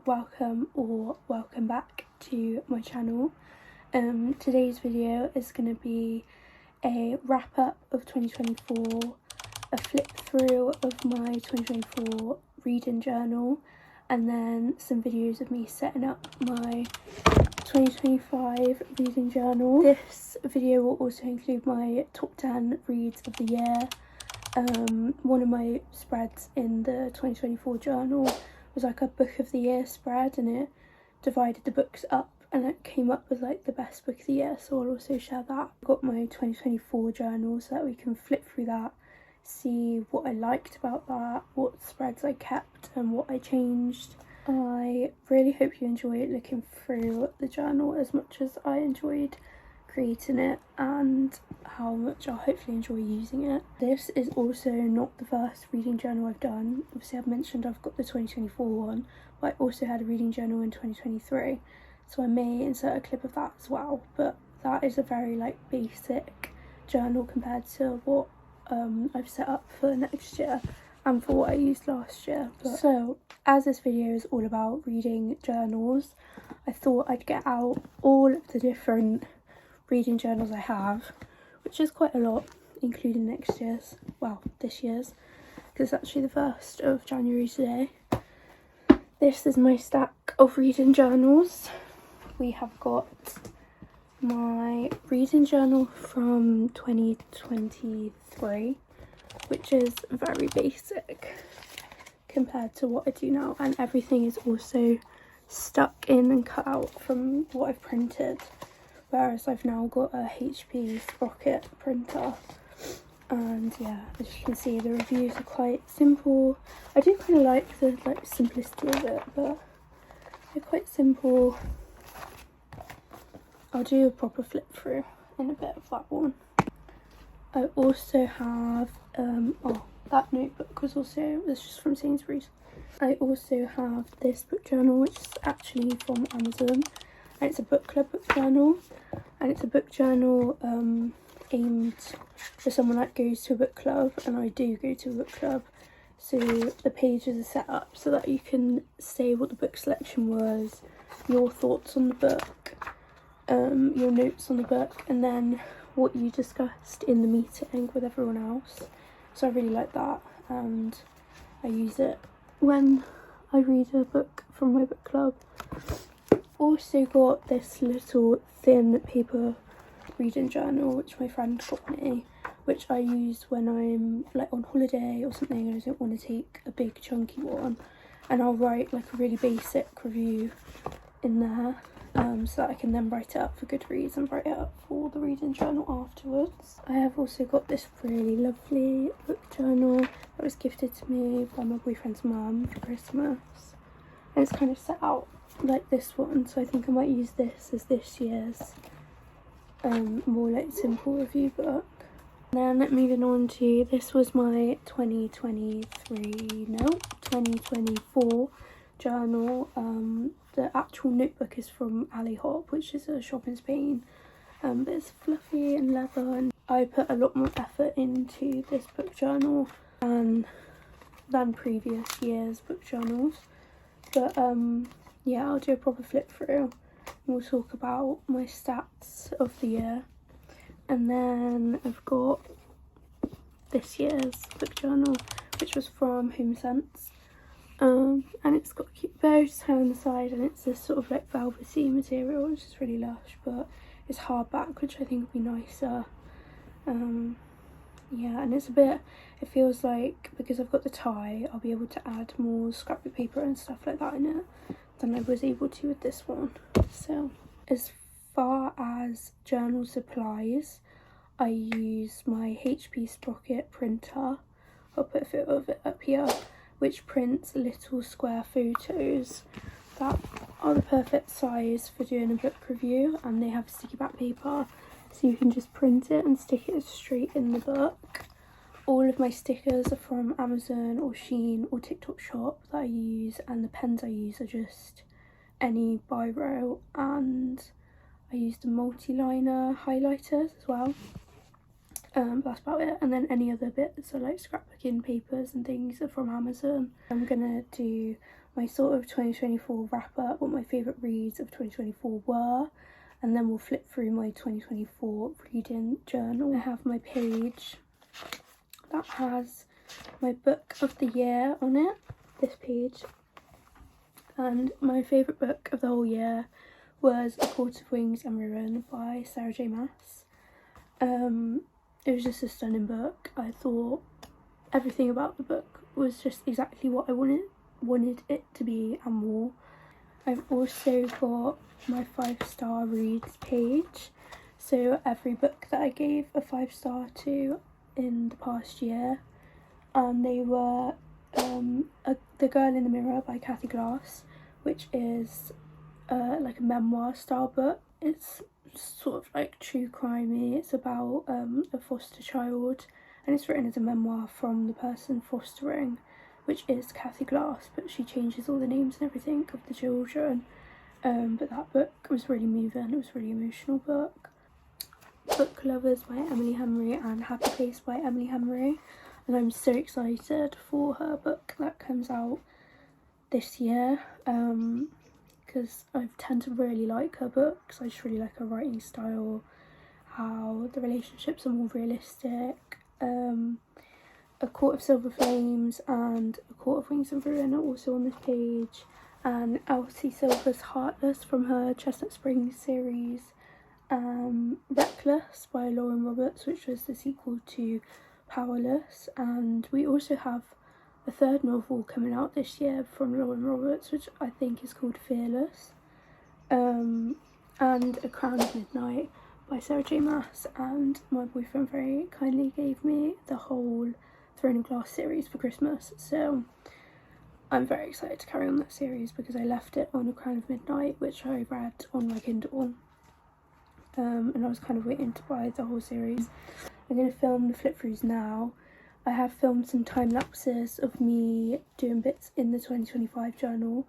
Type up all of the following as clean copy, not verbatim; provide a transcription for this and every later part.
welcome back to my channel. Today's video is going to be a wrap up of 2024, a flip through of my 2024 reading journal, and then some videos of me setting up my 2025 reading journal. This video will also include my top 10 reads of the year. One of my spreads in the 2024 journal was like a book of the year spread, and it divided the books up and it came up with like the best book of the year, so I'll also share that. I've got my 2024 journal so that we can flip through that, see what I liked about that, what spreads I kept and what I changed. I really hope you enjoy looking through the journal as much as I enjoyed creating it, and how much I'll hopefully enjoy using it. This is also not the first reading journal I've done. Obviously I've mentioned I've got the 2024 one, but I also had a reading journal in 2023, so I may insert a clip of that as well, but that is a very like basic journal compared to what I've set up for next year and for what I used last year. So as this video is all about reading journals, I thought I'd get out all of the different reading journals I have, which is quite a lot, including next year's, well, this year's, because it's actually the 1st of January today. This is my stack of reading journals. We have got my reading journal from 2023, which is very basic compared to what I do now, and everything is also stuck in and cut out from what I've printed. Whereas I've now got a HP Sprocket printer, and yeah, as you can see, the reviews are quite simple. I do kind of like the simplicity of it, but they're quite simple. I'll do a proper flip through in a bit of that one. I also have that notebook was just from Sainsbury's. I also have this book journal, which is actually from Amazon. And it's a book club book journal, and it's a book journal aimed for someone that goes to a book club, and I do go to a book club. So the pages are set up so that you can say what the book selection was, your thoughts on the book, your notes on the book, and then what you discussed in the meeting with everyone else. So I really like that, and I use it when I read a book from my book club. Also got this little thin paper reading journal which my friend got me, which I use when I'm like on holiday or something and I don't want to take a big chunky one, and I'll write like a really basic review in there, so that I can then write it up for Goodreads and write it up for the reading journal afterwards. I have also got this really lovely book journal that was gifted to me by my boyfriend's mum for Christmas, and it's kind of set out like this one, so I think I might use this as this year's more like simple review book. And then moving on to, this was my 2024 journal. The actual notebook is from Ali Hop, which is a shop in Spain, but it's fluffy and leather, and I put a lot more effort into this book journal than previous year's book journals. But yeah, I'll do a proper flip through and we'll talk about my stats of the year. And then I've got this year's book journal, which was from HomeSense, and it's got a cute bow tie on the side, and it's this sort of like velvety material, which is really lush, but it's hardback, which I think would be nicer. Yeah, and it's a bit, it feels like because I've got the tie, I'll be able to add more scrapbook paper and stuff like that in it than I was able to with this one. So as far as journal supplies, I use my HP Sprocket printer. I'll put a photo of it up here, which prints little square photos that are the perfect size for doing a book review, and they have sticky back paper, so you can just print it and stick it straight in the book. All of my stickers are from Amazon or Shein or TikTok Shop that I use, and the pens I use are just any biro, and I used a multi-liner highlighters as well. That's about it, and then any other bits are like scrapbooking papers and things are from Amazon. I'm gonna do my sort of 2024 wrap up, what my favourite reads of 2024 were, and then we'll flip through my 2024 reading journal. I have my page that has my book of the year on it, this page, and my favourite book of the whole year was A Court of Wings and Ruin by Sarah J Maas. It was just a stunning book. I thought everything about the book was just exactly what I wanted it to be and more. I've also got my 5-star reads page, so every book that I gave a 5-star to in the past year, and they were The Girl in the Mirror by Kathy Glass, which is like a memoir style book. It's sort of like true crimey. It's about a foster child, and it's written as a memoir from the person fostering, which is Kathy Glass, but she changes all the names and everything of the children. But that book was really moving. It was a really emotional book. Book Lovers by Emily Henry and Happy Place by Emily Henry, and I'm so excited for her book that comes out this year, because I tend to really like her books. I just really like her writing style, how the relationships are more realistic. A Court of Silver Flames and A Court of Wings and Ruin are also on this page, and Elsie Silver's Heartless from her Chestnut Springs series, Reckless by Lauren Roberts, which was the sequel to Powerless, and we also have a third novel coming out this year from Lauren Roberts, which I think is called Fearless, and A Crown of Midnight by Sarah J Maas, and my boyfriend very kindly gave me the whole Throne of Glass series for Christmas, so I'm very excited to carry on that series because I left it on A Crown of Midnight, which I read on my Kindle, and I was kind of waiting to buy the whole series. I'm going to film the flip throughs now. I have filmed some time lapses of me doing bits in the 2025 journal.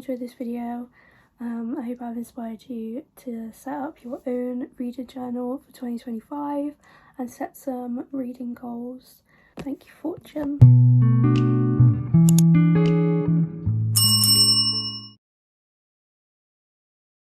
enjoyed this video. I hope I've inspired you to set up your own reader journal for 2025 and set some reading goals. Thank you for watching.